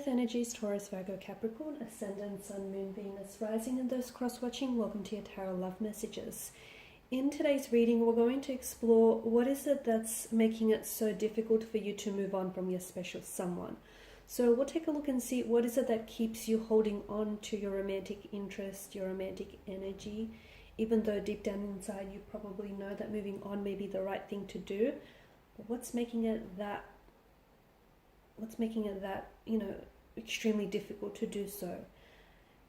energies, Taurus, Virgo, Capricorn, Ascendant, Sun, Moon, Venus, Rising, and those cross-watching. Welcome to your Tarot Love Messages. In today's reading, we're going to explore what is it that's making it so difficult for you to move on from your special someone. So we'll take a look and see what is it that keeps you holding on to your romantic interest, your romantic energy, even though deep down inside you probably know that moving on may be the right thing to do. But what's making it that extremely difficult to do so?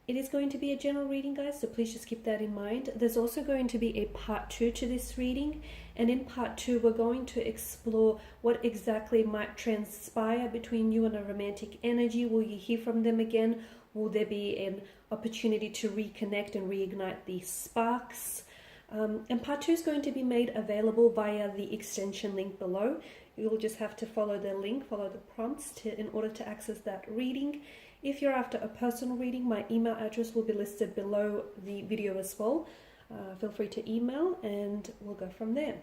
It is going to be a general reading, guys, so please just keep that in mind. There's also going to be a part 2 to this reading, and in part 2 we're going to explore what exactly might transpire between you and a romantic energy. Will you hear from them again? Will there be an opportunity to reconnect and reignite these sparks? And part 2 is going to be made available via the extension link below. You'll just have to follow the link, follow the prompts in order to access that reading. If you're after a personal reading, my email address will be listed below the video as well. Feel free to email and we'll go from there.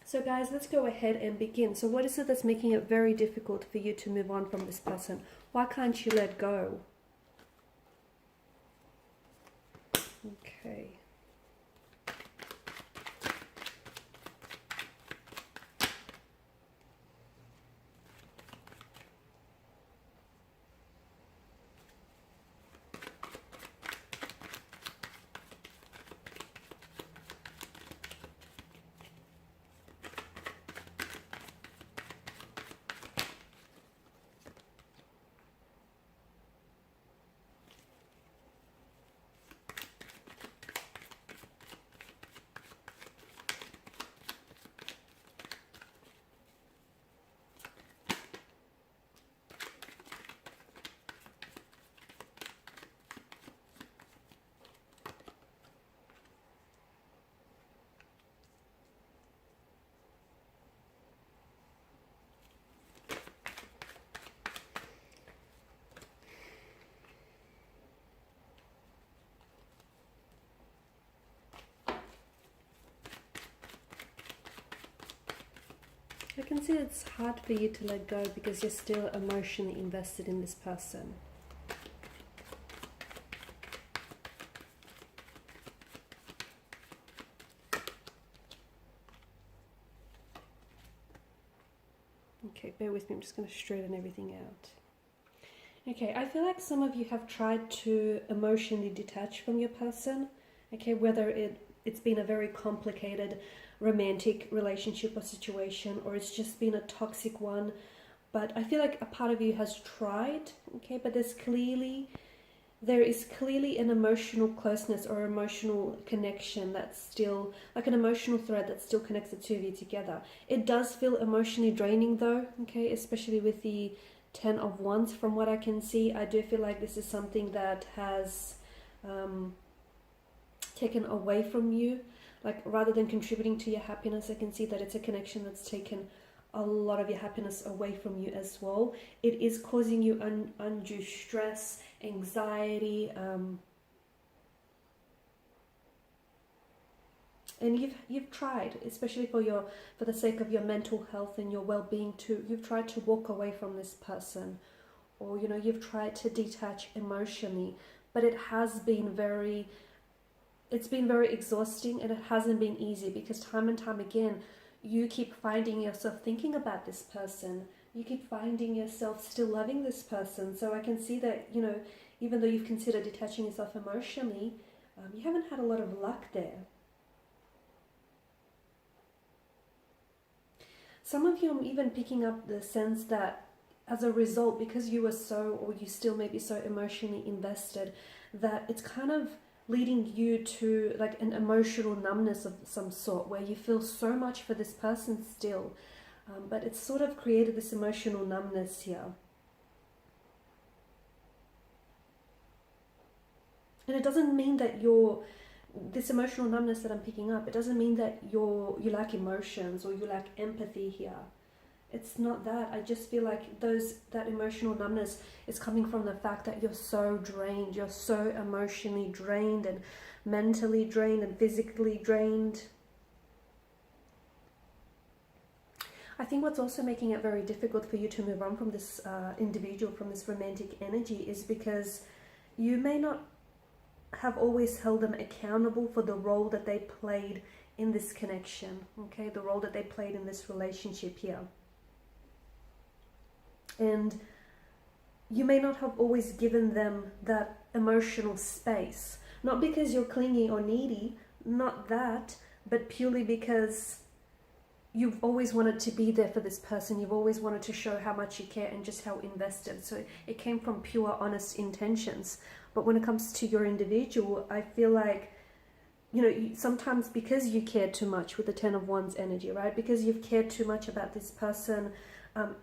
So guys, let's go ahead and begin. So what is it that's making it very difficult for you to move on from this person? Why can't you let go? Okay. I can see it's hard for you to let go because you're still emotionally invested in this person. Okay, bear with me, I'm just going to straighten everything out. Okay, I feel like some of you have tried to emotionally detach from your person. Okay, whether it's been a very complicated romantic relationship or situation, or it's just been a toxic one, but I feel like a part of you has tried, okay, but there is clearly an emotional closeness or emotional connection that's still, like an emotional thread that still connects the two of you together. It does feel emotionally draining though, okay, especially with the 10 of Wands. From what I can see, I do feel like this is something that has taken away from you. Like, rather than contributing to your happiness, I can see that it's a connection that's taken a lot of your happiness away from you as well. It is causing you undue stress, anxiety, and you've tried, especially for the sake of your mental health and your well-being too. You've tried to walk away from this person, or you've tried to detach emotionally, but it has been very exhausting, and it hasn't been easy because time and time again you keep finding yourself thinking about this person. You keep finding yourself still loving this person. So I can see that, even though you've considered detaching yourself emotionally, you haven't had a lot of luck there. Some of you, I'm even picking up the sense that as a result, because you still may be so emotionally invested, that it's kind of leading you to like an emotional numbness of some sort, where you feel so much for this person still, but it's sort of created this emotional numbness here. And it doesn't mean that this emotional numbness that I'm picking up, it doesn't mean that you lack emotions or you lack empathy here. It's not that. I just feel like that emotional numbness is coming from the fact that you're so drained. You're so emotionally drained and mentally drained and physically drained. I think what's also making it very difficult for you to move on from this individual, from this romantic energy, is because you may not have always held them accountable for the role that they played in this connection, okay? The role that they played in this relationship here. And you may not have always given them that emotional space. Not because you're clingy or needy, not that, but purely because you've always wanted to be there for this person. You've always wanted to show how much you care and just how invested. So it came from pure, honest intentions. But when it comes to your individual, I feel like, you know, sometimes because you care too much with the Ten of Wands energy, right? Because you've cared too much about this person,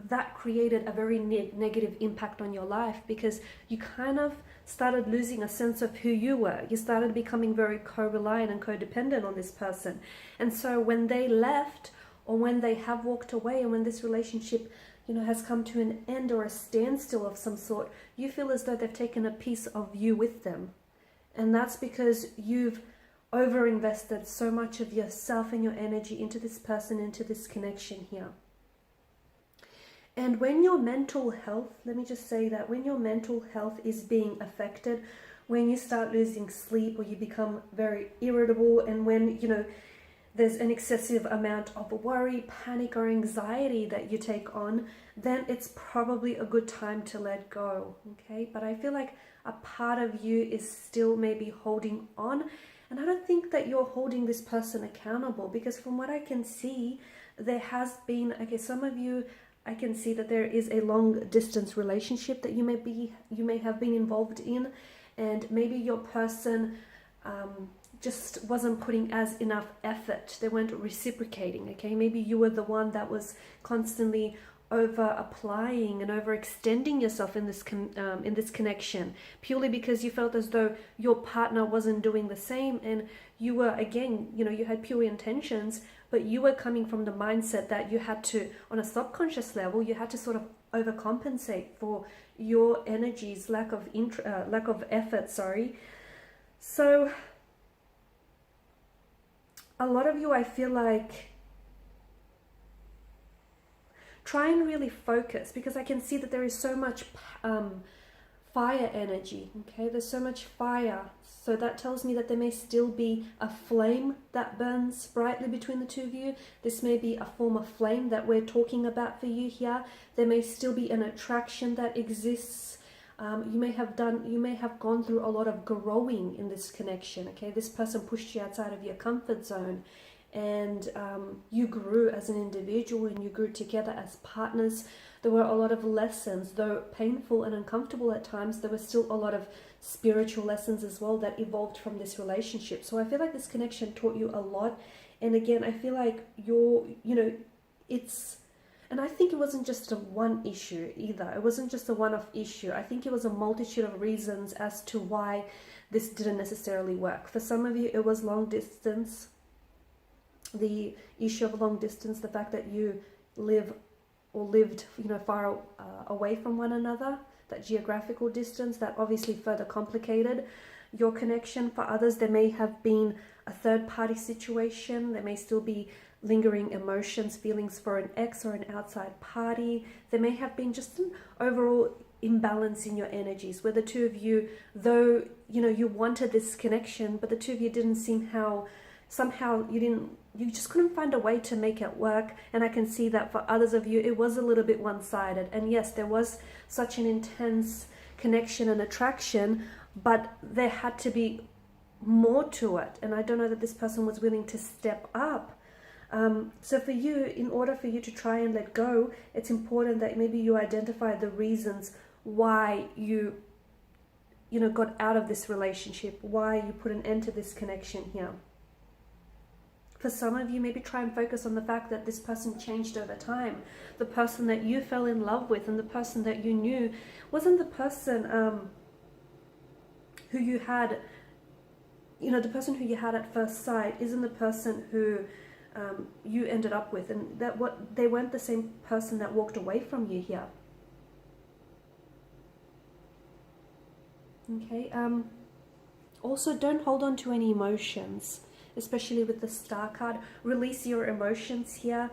that created a very negative impact on your life, because you kind of started losing a sense of who you were. You started becoming very co-reliant and codependent on this person. And so when they left, or when they have walked away, and when this relationship, you know, has come to an end or a standstill of some sort, you feel as though they've taken a piece of you with them. And that's because you've overinvested so much of yourself and your energy into this person, into this connection here. And when your mental health, let me just say that, when your mental health is being affected, when you start losing sleep, or you become very irritable, and when, you know, there's an excessive amount of worry, panic, or anxiety that you take on, then it's probably a good time to let go, okay? But I feel like a part of you is still maybe holding on, and I don't think that you're holding this person accountable, because from what I can see, there has been, okay, some of you, I can see that there is a long distance relationship that you may have been involved in, and maybe your person just wasn't putting as enough effort. They weren't reciprocating, okay? Maybe you were the one that was constantly over applying and overextending yourself in this connection, purely because you felt as though your partner wasn't doing the same, and you were, again, you know, you had pure intentions, but you were coming from the mindset that you had to, on a subconscious level, you had to sort of overcompensate for your energy's lack of effort, sorry. So a lot of you, I feel like, try and really focus, because I can see that there is so much fire energy, okay? There's so much fire. So that tells me that there may still be a flame that burns brightly between the two of you. This may be a form of flame that we're talking about for you here. There may still be an attraction that exists. You may have gone through a lot of growing in this connection, okay? This person pushed you outside of your comfort zone, and you grew as an individual, and you grew together as partners. There were a lot of lessons, though painful and uncomfortable at times. There were still a lot of spiritual lessons as well that evolved from this relationship. So I feel like this connection taught you a lot. And again, I feel like and I think it wasn't just a one issue either. It wasn't just a one-off issue. I think it was a multitude of reasons as to why this didn't necessarily work. For some of you, it was long distance. The issue of long distance, the fact that you lived, you know, far away from one another, that geographical distance, that obviously further complicated your connection. For others, there may have been a third-party situation. There may still be lingering emotions, feelings for an ex or an outside party. There may have been just an overall imbalance in your energies, where the two of you, though, you know, you wanted this connection, but the two of you didn't seem somehow you just couldn't find a way to make it work. And I can see that for others of you, it was a little bit one-sided. And yes, there was such an intense connection and attraction, but there had to be more to it. And I don't know that this person was willing to step up. So for you, in order for you to try and let go, it's important that maybe you identify the reasons why you got out of this relationship, why you put an end to this connection here. For some of you, maybe try and focus on the fact that this person changed over time. The person that you fell in love with and the person that you knew wasn't the person who you had, the person who you had at first sight isn't the person who you ended up with. And they weren't the same person that walked away from you here. Okay. Also, don't hold on to any emotions, especially with the Star card. Release your emotions here.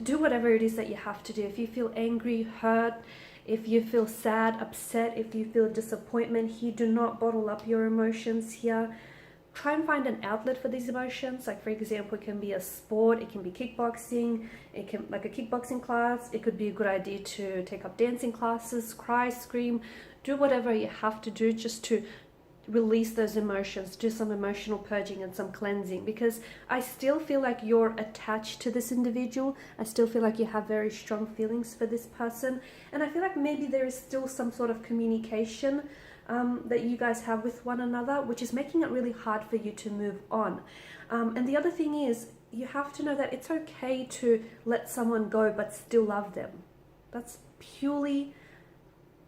do whatever it is that you have to do. If you feel angry, hurt, if you feel sad, upset, if you feel disappointment here, do not bottle up your emotions here. Try and find an outlet for these emotions. Like, for example, it can be a sport, it can be kickboxing, it can, like a kickboxing class. It could be a good idea to take up dancing classes, cry, scream, do whatever you have to do just to release those emotions, do some emotional purging and some cleansing, because I still feel like you're attached to this individual. I still feel like you have very strong feelings for this person, and I feel like maybe there is still some sort of communication that you guys have with one another, which is making it really hard for you to move on. And the other thing is, you have to know that it's okay to let someone go but still love them.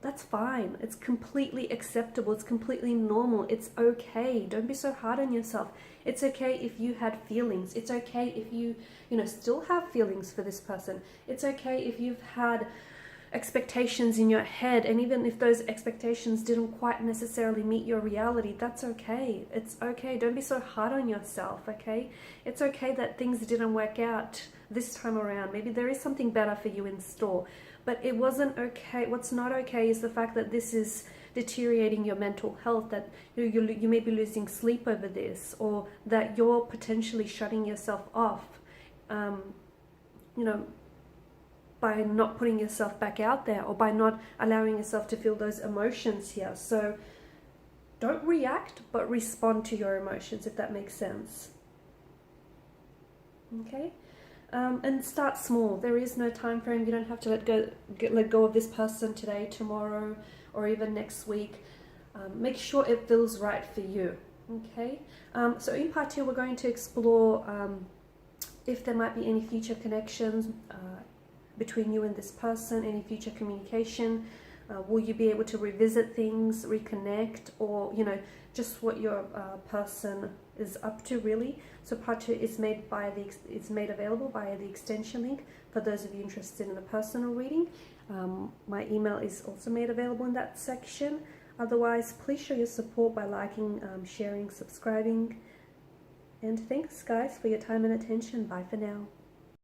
That's fine. It's completely acceptable. It's completely normal. It's okay. Don't be so hard on yourself. It's okay if you had feelings. It's okay if you still have feelings for this person. It's okay if you've had expectations in your head, and even if those expectations didn't quite necessarily meet your reality, that's okay. It's okay. Don't be so hard on yourself, okay? It's okay that things didn't work out this time around. Maybe there is something better for you in store, but it wasn't okay. What's not okay is the fact that this is deteriorating your mental health, that you may be losing sleep over this, or that you're potentially shutting yourself off, by not putting yourself back out there, or by not allowing yourself to feel those emotions here. So don't react, but respond to your emotions, if that makes sense. Okay? And start small. There is no time frame. You don't have to let go of this person today, tomorrow, or even next week. Make sure it feels right for you. Okay? So in part 2, we're going to explore if there might be any future connections between you and this person, any future communication. Will you be able to revisit things, reconnect, or just what your person is up to, really. So part 2 is made available via the extension link for those of you interested in a personal reading. My email is also made available in that section. Otherwise, please show your support by liking, sharing, subscribing, and thanks guys for your time and attention. Bye for now.